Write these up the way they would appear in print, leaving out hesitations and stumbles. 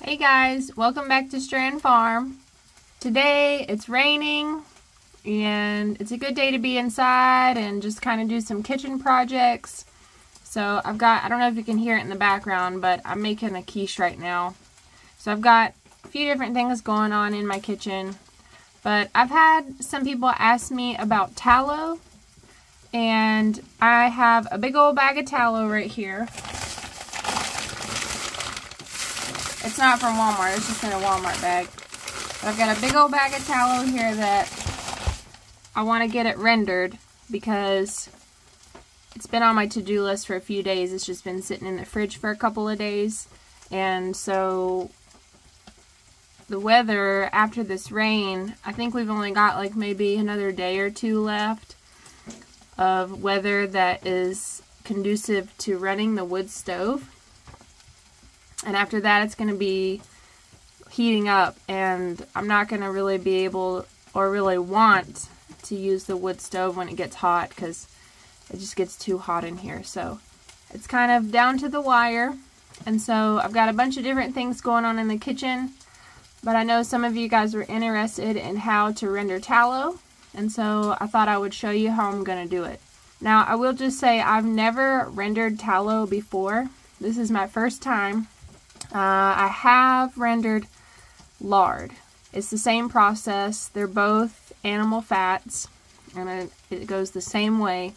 Hey guys, welcome back to Strand Farm. Today it's raining and it's a good day to be inside and just kind of do some kitchen projects. So I don't know if you can hear it in the background, but I'm making a quiche right now. So I've got a few different things going on in my kitchen, but I've had some people ask me about tallow, and I have a big old bag of tallow right here. It's not from Walmart, it's just in a Walmart bag. But I've got a big old bag of tallow here that I want to get it rendered because it's been on my to-do list for a few days. It's just been sitting in the fridge for a couple of days. And so the weather after this rain, I think we've only got like maybe another day or two left of weather that is conducive to running the wood stove. And after that, it's going to be heating up, and I'm not going to really be able or really want to use the wood stove when it gets hot because it just gets too hot in here. So it's kind of down to the wire. And so I've got a bunch of different things going on in the kitchen, but I know some of you guys were interested in how to render tallow, and so I thought I would show you how I'm going to do it. Now, I will just say I've never rendered tallow before. This is my first time. I have rendered lard. It's the same process. They're both animal fats, and it goes the same way.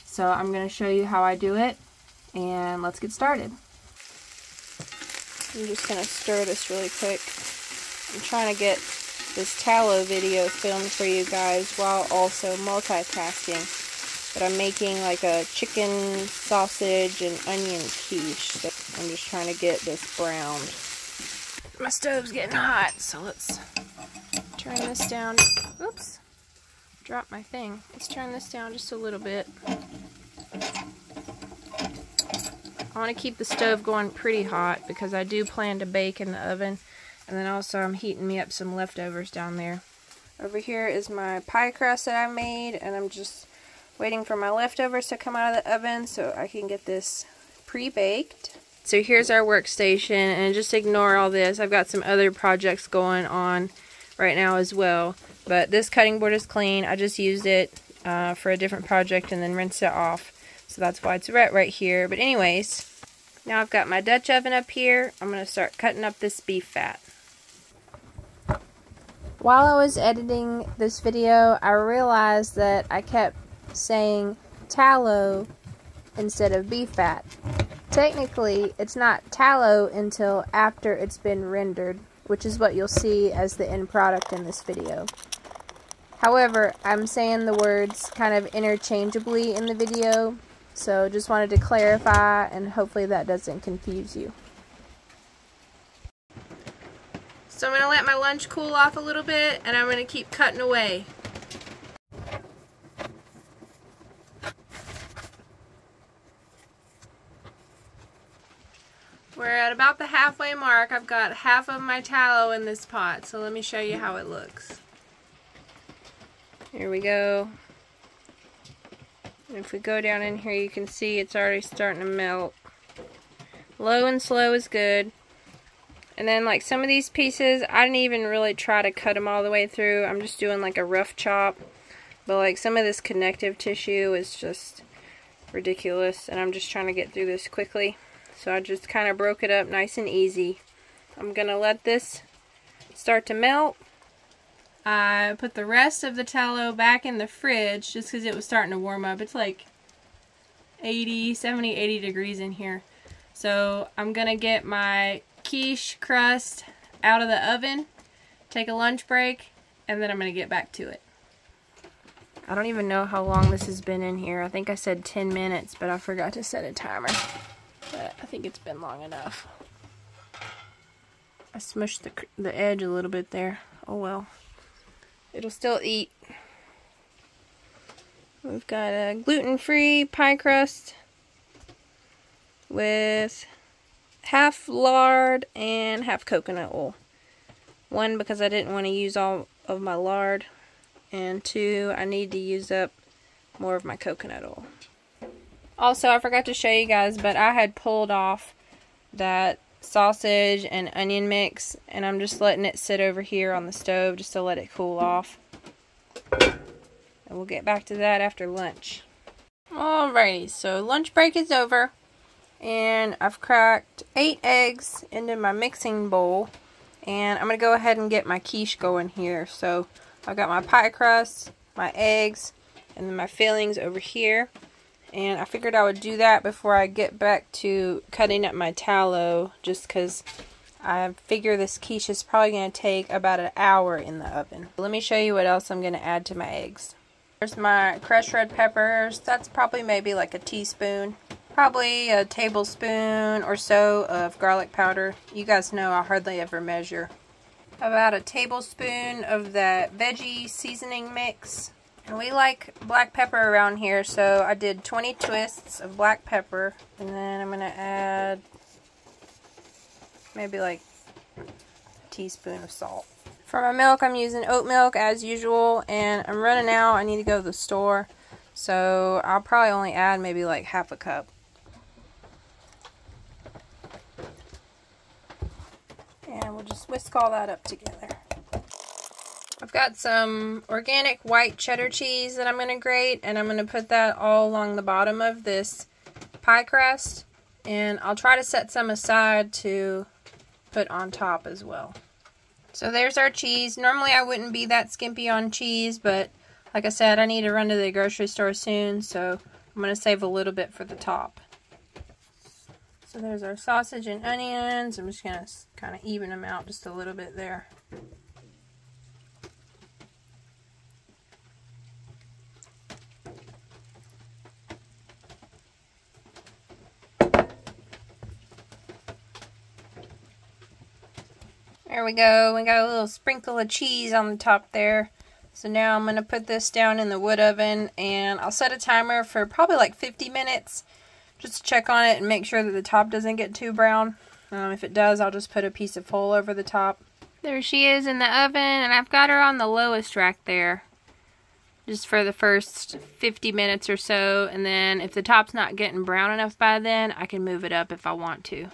So I'm going to show you how I do it, and let's get started. I'm just going to stir this really quick. I'm trying to get this tallow video filmed for you guys while also multitasking. But I'm making like a chicken, sausage, and onion quiche. So I'm just trying to get this browned. My stove's getting hot, so let's turn this down. Oops, dropped my thing. Let's turn this down just a little bit. I want to keep the stove going pretty hot because I do plan to bake in the oven. And then also I'm heating me up some leftovers down there. Over here is my pie crust that I made, and I'm just waiting for my leftovers to come out of the oven so I can get this pre-baked. So here's our workstation, and just ignore all this. I've got some other projects going on right now as well. But this cutting board is clean. I just used it for a different project and then rinsed it off. So that's why it's right here. But anyways, now I've got my Dutch oven up here. I'm going to start cutting up this beef fat. While I was editing this video, I realized that I kept saying tallow instead of beef fat. Technically, it's not tallow until after it's been rendered, which is what you'll see as the end product in this video. However, I'm saying the words kind of interchangeably in the video, so just wanted to clarify, and hopefully that doesn't confuse you. So I'm going to let my lunch cool off a little bit, and I'm going to keep cutting away. We're at about the halfway mark. I've got half of my tallow in this pot, so let me show you how it looks. Here we go. And if we go down in here, you can see it's already starting to melt. Low and slow is good. And then like some of these pieces, I didn't even really try to cut them all the way through. I'm just doing like a rough chop. But like some of this connective tissue is just ridiculous, and I'm just trying to get through this quickly. So I just kind of broke it up nice and easy. I'm going to let this start to melt. I put the rest of the tallow back in the fridge just because it was starting to warm up. It's like 70, 80 degrees in here. So I'm going to get my quiche crust out of the oven, take a lunch break, and then I'm going to get back to it. I don't even know how long this has been in here. I think I said 10 minutes, but I forgot to set a timer. But I think it's been long enough. I smushed the edge a little bit there. Oh well. It'll still eat. We've got a gluten-free pie crust with half lard and half coconut oil. One, because I didn't want to use all of my lard, and two, I need to use up more of my coconut oil. Also, I forgot to show you guys, but I had pulled off that sausage and onion mix, and I'm just letting it sit over here on the stove just to let it cool off. And we'll get back to that after lunch. Alrighty, so lunch break is over, and I've cracked 8 eggs into my mixing bowl, and I'm going to go ahead and get my quiche going here. So I've got my pie crust, my eggs, and then my fillings over here. And I figured I would do that before I get back to cutting up my tallow, just because I figure this quiche is probably going to take about an hour in the oven. Let me show you what else I'm going to add to my eggs. There's my crushed red peppers. That's probably maybe like a teaspoon. Probably a tablespoon or so of garlic powder. You guys know I hardly ever measure. About a tablespoon of that veggie seasoning mix. And we like black pepper around here, so I did 20 twists of black pepper. And then I'm going to add maybe like a teaspoon of salt. For my milk, I'm using oat milk as usual, and I'm running out. I need to go to the store, so I'll probably only add maybe like half a cup. And we'll just whisk all that up together. I've got some organic white cheddar cheese that I'm going to grate, and I'm going to put that all along the bottom of this pie crust, and I'll try to set some aside to put on top as well. So there's our cheese. Normally I wouldn't be that skimpy on cheese, but like I said, I need to run to the grocery store soon, so I'm going to save a little bit for the top. So there's our sausage and onions. I'm just going to kind of even them out just a little bit there. There we go. We got a little sprinkle of cheese on the top there. So now I'm going to put this down in the wood oven, and I'll set a timer for probably like 50 minutes just to check on it and make sure that the top doesn't get too brown. If it does, I'll just put a piece of foil over the top. There she is in the oven, and I've got her on the lowest rack there just for the first 50 minutes or so, and then if the top's not getting brown enough by then, I can move it up if I want to.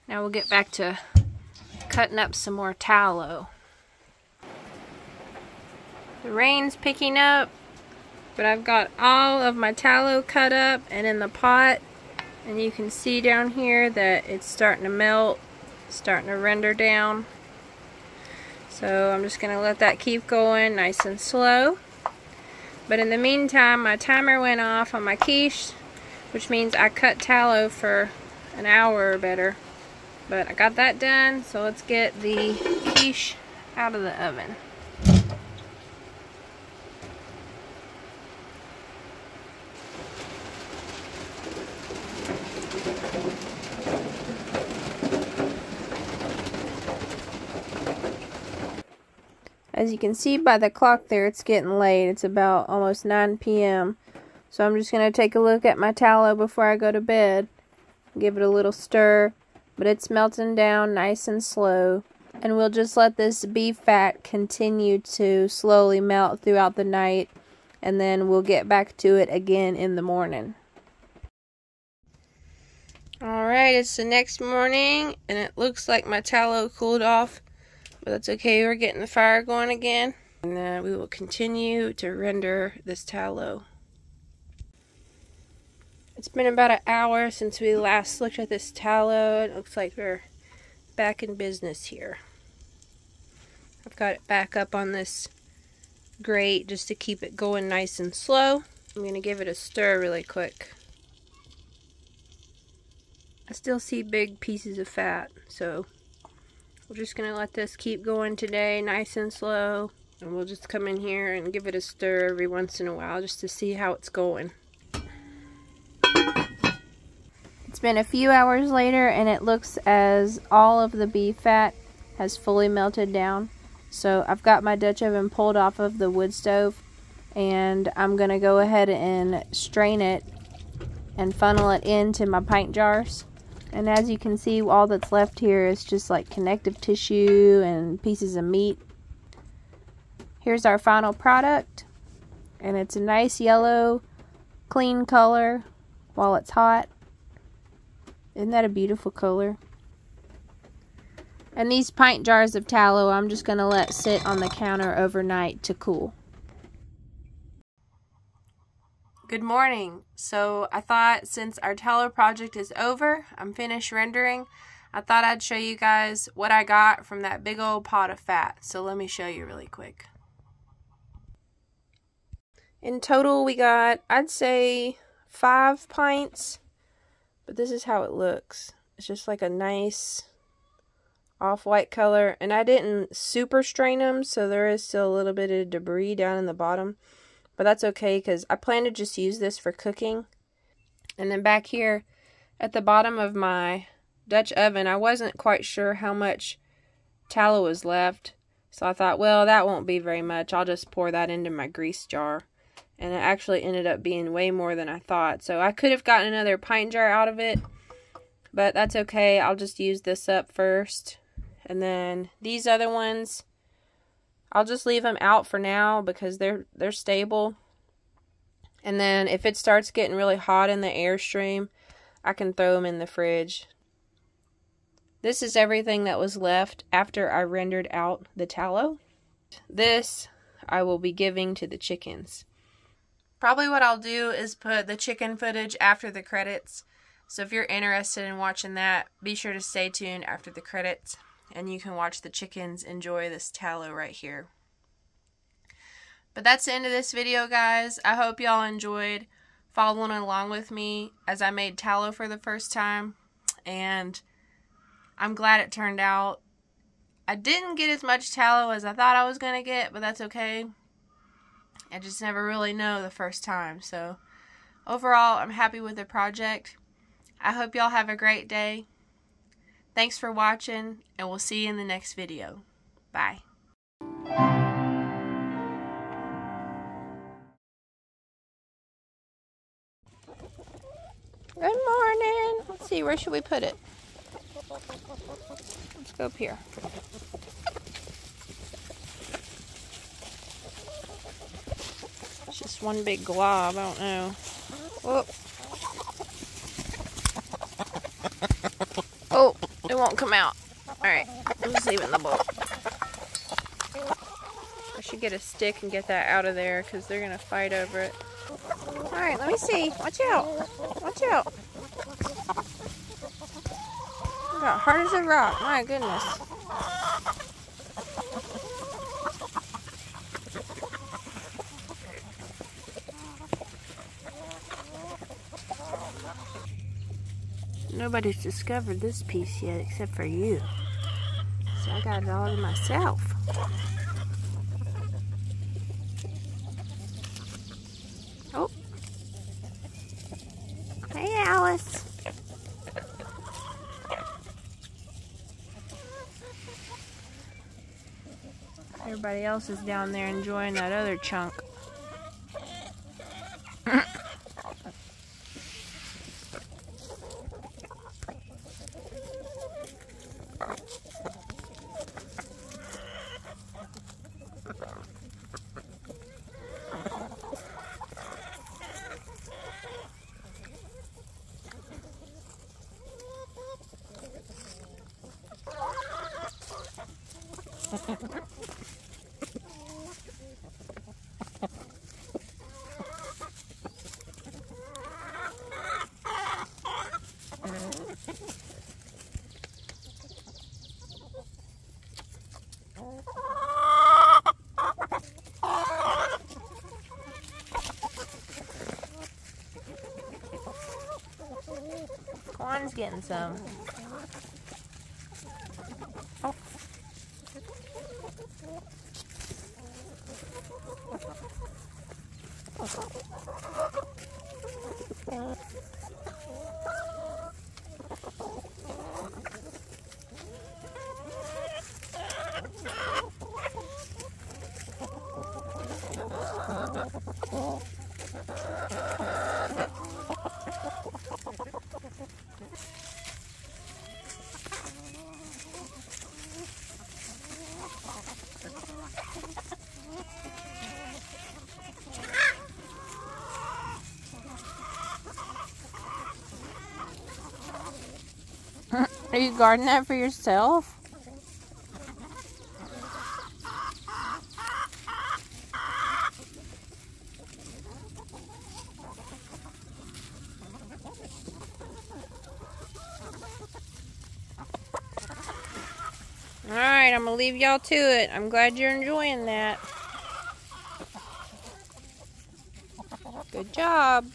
Now we'll get back to cutting up some more tallow. The rain's picking up, but I've got all of my tallow cut up and in the pot, and you can see down here that it's starting to melt, starting to render down. So I'm just going to let that keep going nice and slow. But in the meantime, my timer went off on my quiche, which means I cut tallow for an hour or better. But I got that done, so let's get the quiche out of the oven. As you can see by the clock there, it's getting late. It's about almost 9 p.m. So I'm just going to take a look at my tallow before I go to bed. Give it a little stir. But it's melting down nice and slow, and we'll just let this beef fat continue to slowly melt throughout the night, and then we'll get back to it again in the morning. Alright, it's the next morning, and it looks like my tallow cooled off, but that's okay, we're getting the fire going again, and then we will continue to render this tallow. It's been about an hour since we last looked at this tallow. It looks like we're back in business here. I've got it back up on this grate just to keep it going nice and slow. I'm going to give it a stir really quick. I still see big pieces of fat, so we're just going to let this keep going today nice and slow. And we'll just come in here and give it a stir every once in a while just to see how it's going. It's been a few hours later, and it looks as all of the beef fat has fully melted down. So I've got my Dutch oven pulled off of the wood stove, and I'm going to go ahead and strain it and funnel it into my pint jars. And as you can see, all that's left here is just like connective tissue and pieces of meat. Here's our final product, and it's a nice yellow, clean color while it's hot. Isn't that a beautiful color? And these pint jars of tallow, I'm just going to let sit on the counter overnight to cool. Good morning. So I thought since our tallow project is over, I'm finished rendering, I thought I'd show you guys what I got from that big old pot of fat. So let me show you really quick. In total, we got, I'd say, 5 pints, but this is how it looks. It's just like a nice off-white color, and I didn't super strain them, so there is still a little bit of debris down in the bottom, but that's okay because I plan to just use this for cooking. And then back here at the bottom of my Dutch oven, I wasn't quite sure how much tallow was left, so I thought, well, that won't be very much. I'll just pour that into my grease jar, and it actually ended up being way more than I thought. So I could have gotten another pint jar out of it, but that's okay. I'll just use this up first. And then these other ones, I'll just leave them out for now because they're stable. And then if it starts getting really hot in the airstream, I can throw them in the fridge. This is everything that was left after I rendered out the tallow. This I will be giving to the chickens. Probably what I'll do is put the chicken footage after the credits. So if you're interested in watching that, be sure to stay tuned after the credits. And you can watch the chickens enjoy this tallow right here. But that's the end of this video, guys. I hope y'all enjoyed following along with me as I made tallow for the first time. And I'm glad it turned out. I didn't get as much tallow as I thought I was going to get, but that's okay. I just never really know the first time. So overall, I'm happy with the project. I hope y'all have a great day. Thanks for watching, and we'll see you in the next video. Bye. Good morning. Let's see, where should we put it? Let's go up here. It's just one big glob, I don't know. Whoop. Oh, it won't come out. Alright, I'm just leaving the bowl. I should get a stick and get that out of there because they're going to fight over it. Alright, let me see. Watch out. Watch out. Got hard as a rock. My goodness. Nobody's discovered this piece yet except for you. So I got it all to myself. Oh. Hey, Alice. Everybody else is down there enjoying that other chunk. Corn's getting some. Oh. Are you gardening that for yourself? Alright, I'm going to leave y'all to it. I'm glad you're enjoying that. Good job.